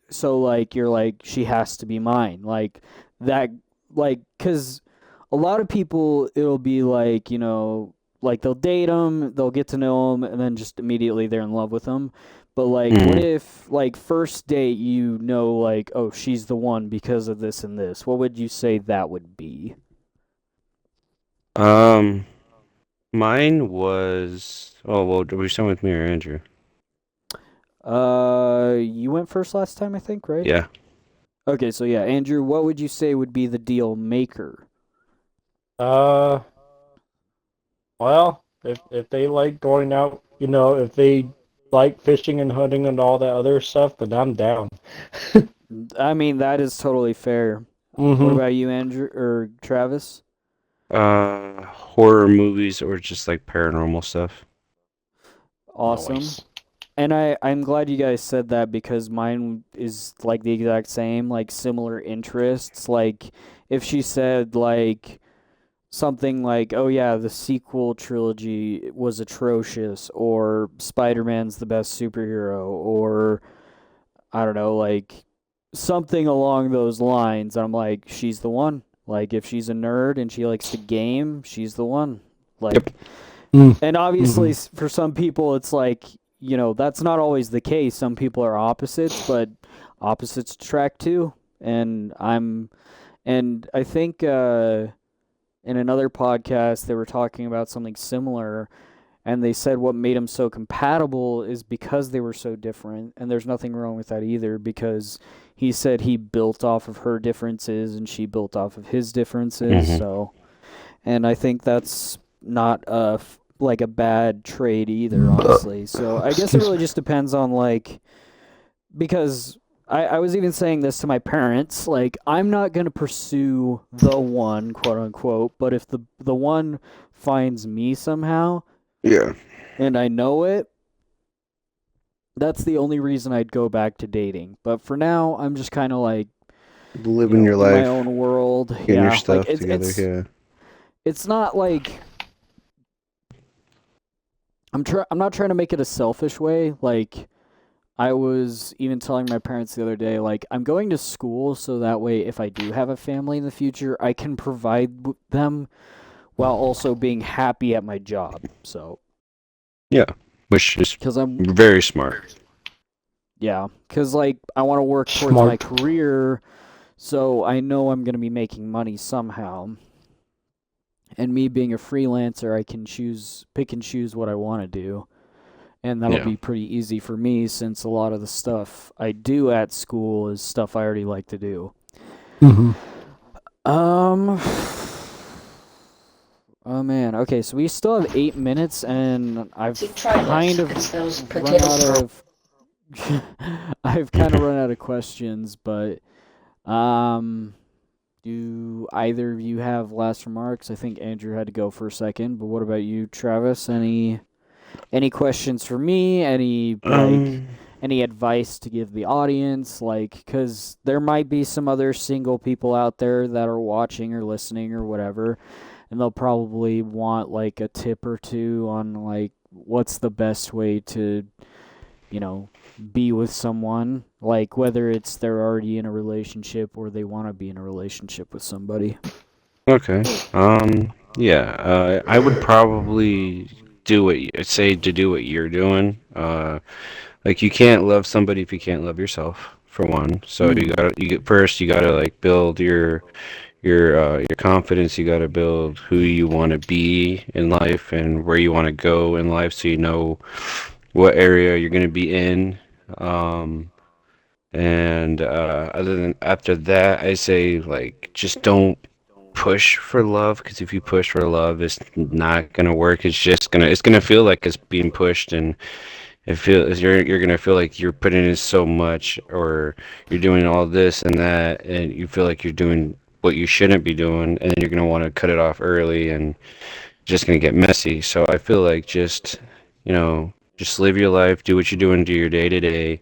so like you're like she has to be mine. Like that like cuz a lot of people it'll be like, like they'll date them, they'll get to know them and then just immediately they're in love with them. But like what Mm. if like first date like oh she's the one because of this and this. What would you say that would be? Um, Mine was. Oh well, were you starting with me or Andrew? You went first last time I think, right? Yeah. Okay, so yeah, Andrew, what would you say would be the deal maker? uh, well, if they like going out if they like fishing and hunting and all that other stuff, then I'm down. I mean, that is totally fair. What Mm-hmm. about you, Andrew or Travis? Horror movies or just like paranormal stuff. Awesome. Noise. And I'm glad you guys said that because mine is like the exact same, like similar interests. Like if she said like something like, "Oh yeah, the sequel trilogy was atrocious," or "Spider-Man's the best superhero," or I don't know, like something along those lines, I'm like, she's the one. Like if she's a nerd and she likes to game, she's the one. Yep. Like, and obviously Mm-hmm. for some people it's like, that's not always the case. Some people are opposites, but opposites attract too. And I think in another podcast they were talking about something similar, and they said what made them so compatible is because they were so different, and there's nothing wrong with that either, because he said he built off of her differences and she built off of his differences. Hmm. So, and I think that's not like a bad trade either, honestly. So I guess it Excuse really me. just depends on like, because I was even saying this to my parents, like I'm not gonna pursue the one, quote unquote, but if the one finds me somehow Yeah. and I know it, that's the only reason I'd go back to dating. But for now, I'm just kind of like, Living your in my life, own world. getting your Yeah, like stuff together. Yeah. it's not like I'm not trying to make it a selfish way. Like I was even telling my parents the other day, like I'm going to school so that way if I do have a family in the future, I can provide them while also being happy at my job. So, Yeah. Which is cuz I'm very smart. yeah, cuz like I want to work towards my Smart. career, so I know I'm going to be making money somehow. And me being a freelancer, I can pick and choose what I want to do. And that'll Yeah. be pretty easy for me since a lot of the stuff I do at school is stuff I already like to do. Mm-hmm. Um Oh man. Okay, so we still have 8 minutes and I've So try kind this, of because those run out potatoes are of I've kind of run out of questions, but um do either of you have last remarks? I think Andrew had to go for a second, but what about you, Travis? Any questions for me? Um. Any advice to give the audience? Like, because there might be some other single people out there that are watching or listening or whatever, and they'll probably want like a tip or two on like what's the best way to, you know, be with someone. Like whether it's they're already in a relationship or they want to be in a relationship with somebody. Okay. Yeah. I would probably do what say to do what you're doing. Like you can't love somebody if you can't love yourself, for one. So Mm. you gotta like build your confidence. You gotta build who you want to be in life and where you want to go in life, so you know what area you're gonna be in. Um, and other than after that, I say like just don't push for love, because if you push for love, it's not gonna work. It's gonna feel like it's being pushed, and you're gonna feel like you're putting in so much, or you're doing all this and that, and you feel like you're doing what you shouldn't be doing, and then you're gonna want to cut it off early, and just gonna get messy. So I feel like just live your life, do what you're doing, do your day to day,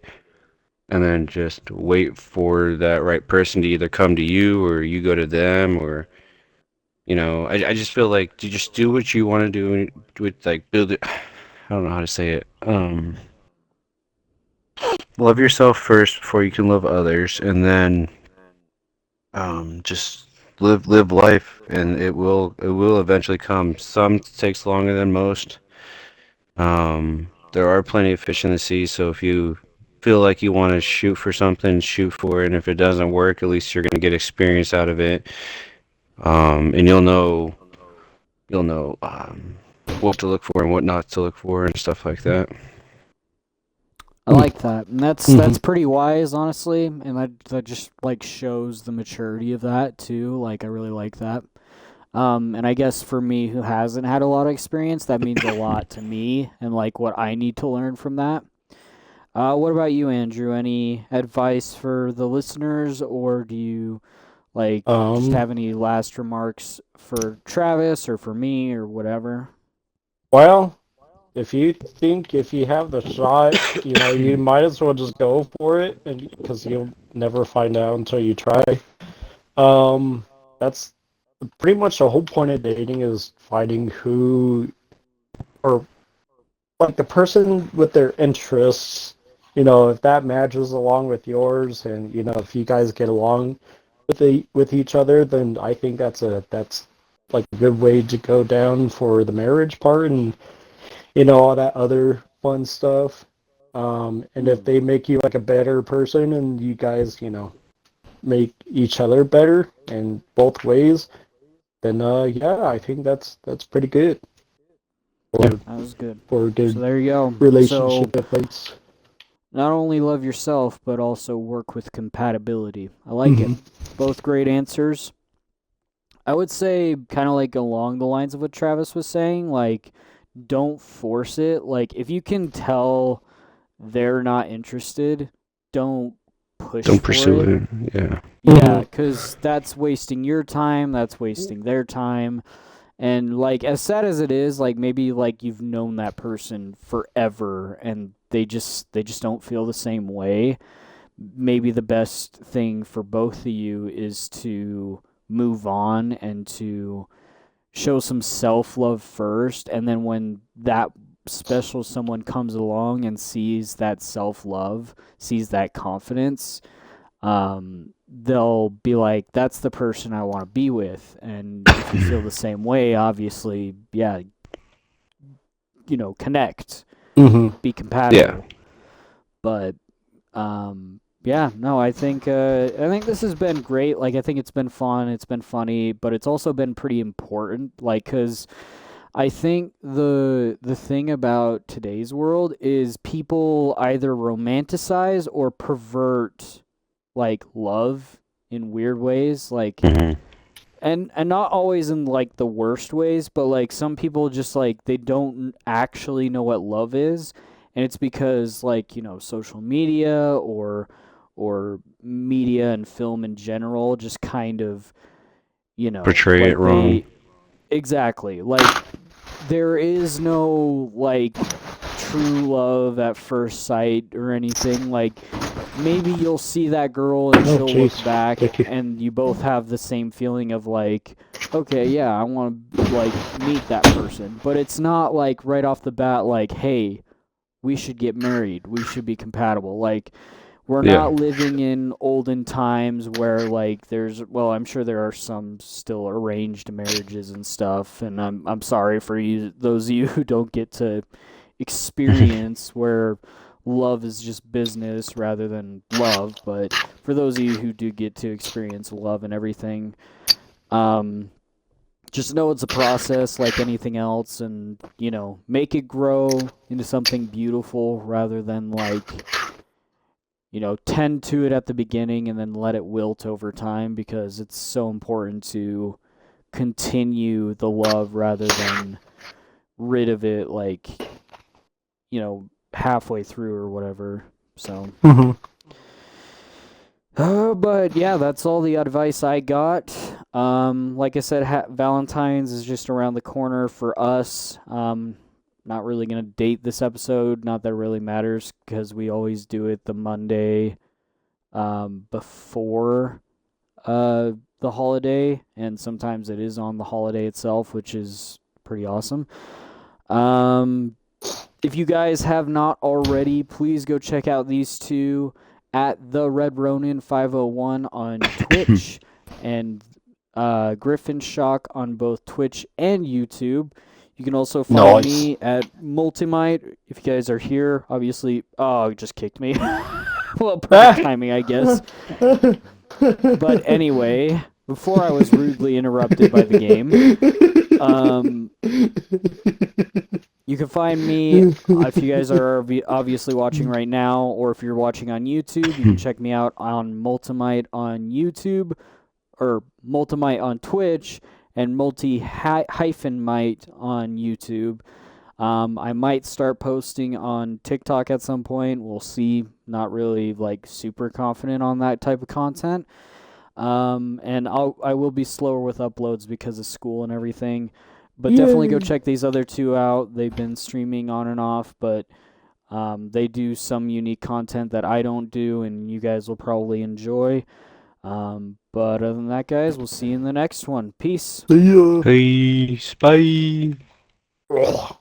and then just wait for that right person to either come to you or you go to them, or I just feel like you just do what you want to do, and with like build it. I don't know how to say it. Love yourself first before you can love others, and then just live life, and it will eventually come. Some takes longer than most. There are plenty of fish in the sea, so if you feel like you want to shoot for something, shoot for it, and if it doesn't work, at least you're gonna get experience out of it. And you'll know what to look for and what not to look for and stuff like that. I like that, and Mm-hmm. that's pretty wise, honestly, and that just like shows the maturity of that too. Like I really like that. And I guess for me, who hasn't had a lot of experience, that means a lot to me and like what I need to learn from that. What about you, Andrew? Any advice for the listeners, or do you like just Um, have any last remarks for Travis or for me or whatever? well, if you have the shot, you might as well just go for it, and because you'll never find out until you try. That's pretty much the whole point of dating is finding who or like the person with their interests. If that matches along with yours, and if you guys get along with each other, then I think that's like a good way to go down for the marriage part, and all that other fun stuff. And if Mm. they make you like a better person, and you guys, make each other better in both ways, then yeah, I think that's pretty good Yeah. for That was good. for a So good there you go. So relationship advice. not only love yourself, but also work with compatibility. I like it. Hmm. Both great answers. I would say kind of like along the lines of what Travis was saying, like don't force it. Like if you can tell they're not interested, don't push Don't for pursue it. it. Yeah. Yeah, Hmm. because that's wasting your time, that's wasting their time. And like as sad as it is, like maybe like you've known that person forever and they just don't feel the same way. Maybe the best thing for both of you is to move on and to show some self-love first, and then when that special someone comes along and sees that self-love, sees that confidence, they'll be like, that's the person I want to be with. And if you feel the same way, obviously, yeah, connect, Hmm. be Yeah. compatible. But yeah, no, I think this has been great. Like I think it's been fun, it's been funny, but it's also been pretty important. Like, cause I think the thing about today's world is people either romanticize or pervert like love in weird ways, like Hmm. and not always in like the worst ways, but like some people just like they don't actually know what love is, and it's because like social media or media and film in general just kind of Portray it like wrong. they exactly like there is no like true love at first sight or anything. Like maybe you'll see that girl and Oh, she'll look jeez. back Thank you. and you both have the same feeling of like, okay, yeah, I want to like meet that person. But it's not like right off the bat like, hey, we should get married. We should be compatible. Like we're Yeah. not living in olden times where like well, I'm sure there are some still arranged marriages and stuff, and I'm sorry for you those of you who don't get to experience where love is just business rather than love. But for those of you who do get to experience love and everything, um, just know it's a process like anything else, and make it grow into something beautiful rather than like tend to it at the beginning and then let it wilt over time, because it's so important to continue the love rather than rid of it like halfway through or whatever. So Hmm. but yeah, that's all the advice I got. Like I said, Valentine's is just around the corner for us. Not really gonna date this episode. Not that it really matters because we always do it the Monday before the holiday, and sometimes it is on the holiday itself, which is pretty awesome. Um, if you guys have not already, please go check out these two at the Red Ronin 501 on Twitch and Griffin Shock on both Twitch and YouTube. You can also find Nice. me at Multimite. If you guys are here, obviously. Oh, it just kicked me. Well, perfect timing, I guess. But anyway, before I was rudely interrupted by the game, you can find me if you guys are obviously watching right now, or if you're watching on YouTube, you can check me out on Multimite on YouTube or Multimite on Twitch, and multi-might on YouTube. I might start posting on TikTok at some point. We'll see. Not really like super confident on that type of content. And I will be slower with uploads because of school and everything. But definitely go Yay. check these other two out. They've been streaming on and off, but they do some unique content that I don't do, and you guys will probably enjoy. But other than that, guys, we'll see you in the next one. Peace. See ya. Peace. Bye. Ugh.